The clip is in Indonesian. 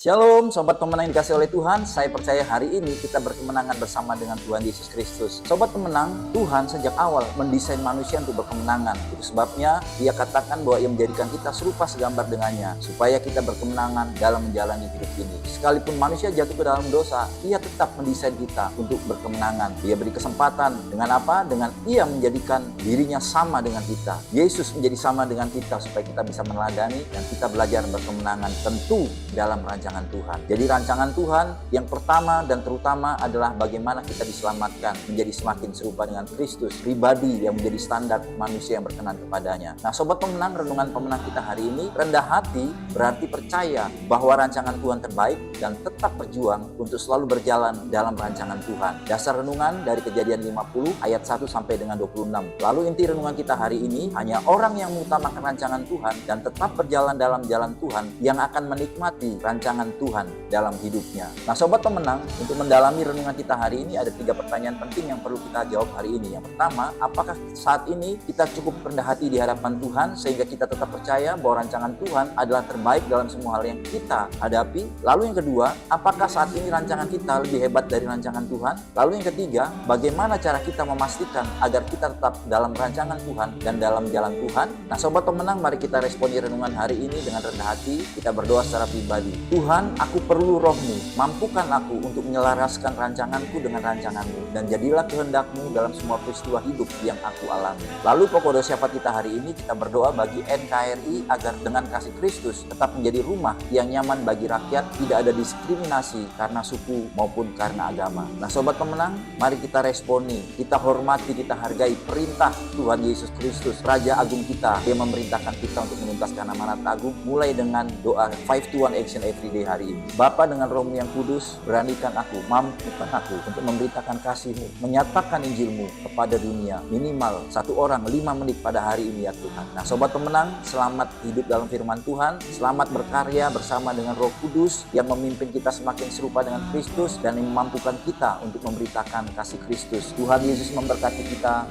Shalom Sobat Pemenang yang dikasih oleh Tuhan. Saya percaya hari ini kita berkemenangan bersama dengan Tuhan Yesus Kristus. Sobat pemenang, Tuhan sejak awal mendesain manusia untuk berkemenangan. Itu sebabnya Dia katakan bahwa Ia menjadikan kita serupa segambar dengannya, supaya kita berkemenangan dalam menjalani hidup ini. Sekalipun manusia jatuh ke dalam dosa, Ia tetap mendesain kita untuk berkemenangan. Dia beri kesempatan dengan apa? Dengan Ia menjadikan dirinya sama dengan kita. Yesus menjadi sama dengan kita supaya kita bisa meneladani dan kita belajar berkemenangan tentu dalam rancangan Tuhan. Jadi rancangan Tuhan yang pertama dan terutama adalah bagaimana kita diselamatkan menjadi semakin serupa dengan Kristus, pribadi yang menjadi standar manusia yang berkenan kepadanya. Nah, sobat pemenang, renungan pemenang kita hari ini, rendah hati berarti percaya bahwa rancangan Tuhan terbaik dan tetap berjuang untuk selalu berjalan dalam rancangan Tuhan. Dasar renungan dari Kejadian 50 ayat 1 sampai dengan 26. Lalu inti renungan kita hari ini, hanya orang yang mengutamakan rancangan Tuhan dan tetap berjalan dalam jalan Tuhan yang akan menikmati rancangan Tuhan dalam hidupnya. Nah, sobat pemenang, untuk mendalami renungan kita hari ini ada 3 pertanyaan penting yang perlu kita jawab hari ini. Yang pertama, apakah saat ini kita cukup rendah hati di hadapan Tuhan sehingga kita tetap percaya bahwa rancangan Tuhan adalah terbaik dalam semua hal yang kita hadapi? Lalu yang kedua, apakah saat ini rancangan kita lebih hebat dari rancangan Tuhan? Lalu yang ketiga, bagaimana cara kita memastikan agar kita tetap dalam rancangan Tuhan dan dalam jalan Tuhan? Nah, sobat pemenang, mari kita responi renungan hari ini dengan rendah hati. Kita berdoa secara pribadi. Tuhan, aku perlu roh-Mu, mampukan aku untuk menyelaraskan rancanganku dengan rancangan-Mu, dan jadilah kehendak-Mu dalam semua peristiwa hidup yang aku alami. Lalu pokok doa syafaat kita hari ini, kita berdoa bagi NKRI agar dengan kasih Kristus tetap menjadi rumah yang nyaman bagi rakyat, tidak ada diskriminasi karena suku maupun karena agama. Nah, sobat pemenang, mari kita responi, kita hormati, kita hargai perintah Tuhan Yesus Kristus, Raja Agung kita, yang memerintahkan kita untuk menuntaskan amanat agung, mulai dengan doa 5 to 1 action everyday hari ini. Bapa, dengan Roh-Mu yang kudus, beranikan aku, mampukan aku untuk memberitakan kasih-Mu, menyatakan Injil-Mu kepada dunia, minimal 1 orang 5 menit pada hari ini ya Tuhan. Nah, sobat pemenang, selamat hidup dalam firman Tuhan, selamat berkarya bersama dengan Roh Kudus yang memimpin kita semakin serupa dengan Kristus dan yang memampukan kita untuk memberitakan kasih Kristus. Tuhan Yesus memberkati kita.